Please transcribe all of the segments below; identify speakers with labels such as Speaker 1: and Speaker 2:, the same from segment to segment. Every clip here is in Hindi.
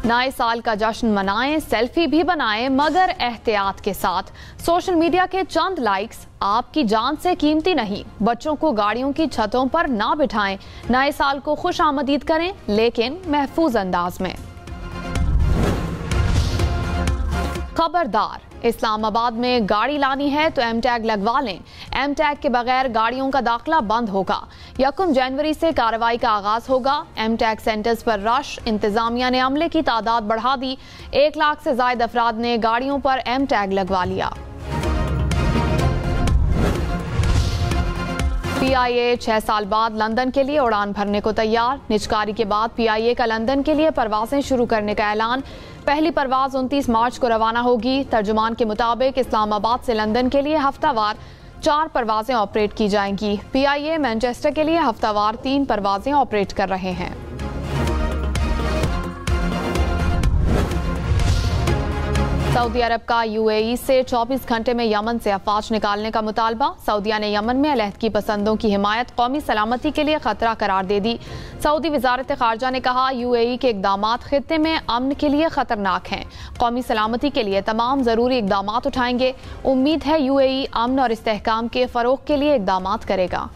Speaker 1: नए साल का जश्न मनाएं, सेल्फी भी बनाएं, मगर एहतियात के साथ। सोशल मीडिया के चंद लाइक्स आपकी जान से कीमती नहीं। बच्चों को गाड़ियों की छतों पर ना बिठाएं। नए साल को खुश आमदीद करें, लेकिन महफूज अंदाज में। खबरदार, इस्लामाबाद में गाड़ी लानी है तो एम टैग लगवा लें। एम टैग के बगैर गाड़ियों का दाखिला बंद होगा। 1 जनवरी से कार्रवाई का आगाज होगा। एम टैग सेंटर्स पर रश, इंतजामिया ने अमले की तादाद बढ़ा दी। 1 लाख से ज्यादा अफराद ने गाड़ियों पर एम टैग लगवा लिया। PIA 6 साल बाद लंदन के लिए उड़ान भरने को तैयार। निजकारी के बाद PIA का लंदन के लिए परवाजें शुरू करने का ऐलान। पहली परवाज 29 मार्च को रवाना होगी। तर्जुमान के मुताबिक इस्लामाबाद से लंदन के लिए हफ्तावार 4 परवाजें ऑपरेट की जाएंगी। PIA मैनचेस्टर के लिए हफ्तावार 3 परवाजें ऑपरेट कर रहे हैं। सऊदी अरब का UAE से 24 घंटे में यमन से अफवाज निकालने का मुतालबा। सऊदिया ने यमन में अलहदगी पसंदों की हिमायत कौमी सलामती के लिए खतरा करार दे दी। सऊदी वजारत खारजा ने कहा, UAE के इकदामात खित्ते में अमन के लिए खतरनाक हैं। कौमी सलामती के लिए तमाम जरूरी इकदामात उठाएंगे। उम्मीद है UAE अमन और इस्तेहकाम के फरोग के लिए इकदामात करेगा।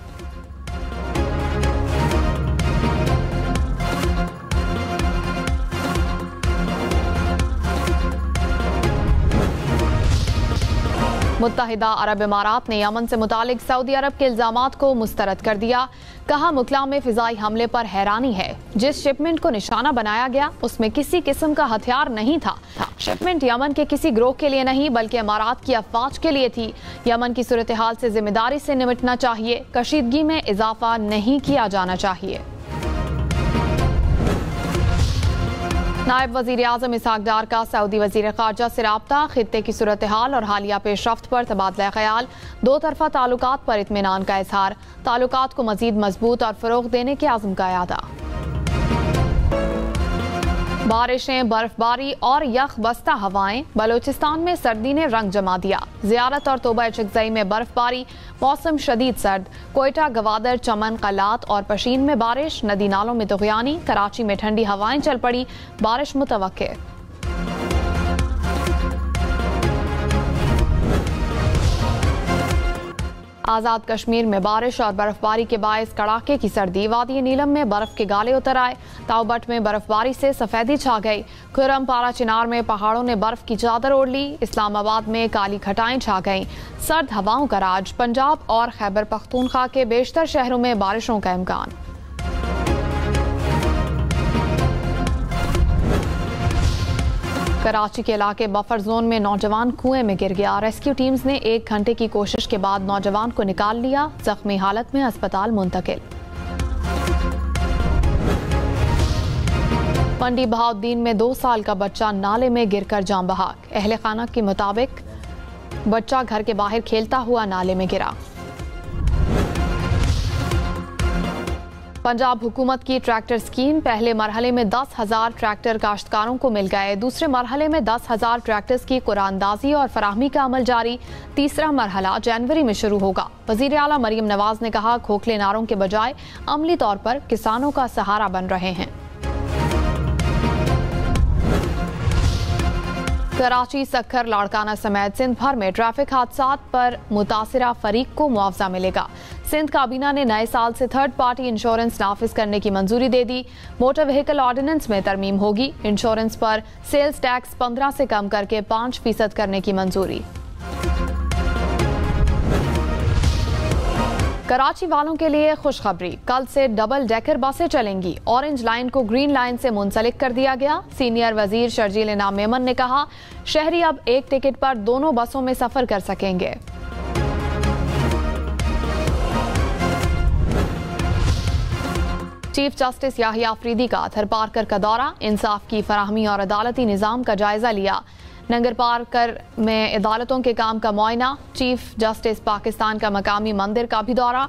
Speaker 1: मुत्तहिदा अरब इमारात ने यमन से मुतालिक सऊदी अरब के इल्जामात को मुस्तरद कर दिया। कहा, मुकला में फिजाई हमले पर हैरानी है। जिस शिपमेंट को निशाना बनाया गया उसमें किसी किस्म का हथियार नहीं था। शिपमेंट यमन के किसी ग्रोह के लिए नहीं बल्कि इमारात की अफवाज के लिए थी। यमन की सूरत हाल से जिम्मेदारी से निपटना चाहिए। कशीदगी में इजाफा नहीं किया जाना चाहिए। नायब वजीर आजम इसहाक डार का सऊदी वजीर खारजा से राब्ता। खित्ते की सूरत हाल और हालिया पेशरफ्त पर तबादला ख्याल। 2 तरफा ताल्लुकात पर इत्मीनान का इजहार। ताल्लुकात को मजीद मजबूत और फरोग देने के आज़म का इरादा। बारिशें, बर्फबारी और यख बस्ता हवाएं। बलोचिस्तान में सर्दी ने रंग जमा दिया। ज़ियारत और तोबा चिकजई में बर्फबारी। मौसम शदीद सर्द। कोयटा, गवादर, चमन, कलात और पशीन में बारिश। नदी नालों में तुग़यानी। कराची में ठंडी हवाएं चल पड़ी। बारिश मुतवक्के। आज़ाद कश्मीर में बारिश और बर्फबारी के बायस कड़ाके की सर्दी। वादी नीलम में बर्फ के गाले उतर आए। ताउबट में बर्फबारी से सफेदी छा गई। खुरम पारा चिनार में पहाड़ों ने बर्फ की चादर ओढ़ ली। इस्लामाबाद में काली घटाएं छा गईं। सर्द हवाओं का राज। पंजाब और खैबर पख्तूनख्वा के बेशतर शहरों में बारिशों का इम्कान। कराची के इलाके बफर जोन में नौजवान कुएं में गिर गया। रेस्क्यू टीम्स ने 1 घंटे की कोशिश के बाद नौजवान को निकाल लिया। जख्मी हालत में अस्पताल मुंतकिल। मंडी बहाउद्दीन में 2 साल का बच्चा नाले में गिरकर जान बहक। अहले खाना के मुताबिक बच्चा घर के बाहर खेलता हुआ नाले में गिरा। पंजाब हुकूमत की ट्रैक्टर स्कीम। पहले मरहले में 10,000 ट्रैक्टर काश्तकारों को मिल गए। दूसरे मरहले में 10,000 ट्रैक्टर्स की कुरानदाजी और फराहमी का अमल जारी। तीसरा मरहला जनवरी में शुरू होगा। वजीर आला मरियम नवाज ने कहा, खोखले नारों के बजाय अमली तौर पर किसानों का सहारा बन रहे हैं। कराची, सक्खर, लाड़काना समेत सिंध भर में ट्रैफिक हादसात पर मुतासिरा फरीक को मुआवजा मिलेगा। सिंध काबीना ने नए साल से 3rd पार्टी इंश्योरेंस नाफिज करने की मंजूरी दे दी। मोटर व्हीकल ऑर्डिनेंस में तरमीम होगी। इंश्योरेंस पर सेल्स टैक्स 15 से कम करके 5% करने की मंजूरी। कराची वालों के लिए खुशखबरी। कल से डबल डेकर बसें चलेंगी। ऑरेंज लाइन को ग्रीन लाइन से मुंसलिक कर दिया गया। सीनियर वजीर शर्जील इनाम मेमन ने कहा, शहरी अब एक टिकट पर दोनों बसों में सफर कर सकेंगे। चीफ जस्टिस याहिया अफरीदी का थरपारकर का दौरा। इंसाफ की फराहमी और अदालती निज़ाम का जायजा लिया। नंगर पारकर में अदालतों के काम का मुआयना। चीफ जस्टिस पाकिस्तान का मकामी मंदिर का भी दौरा।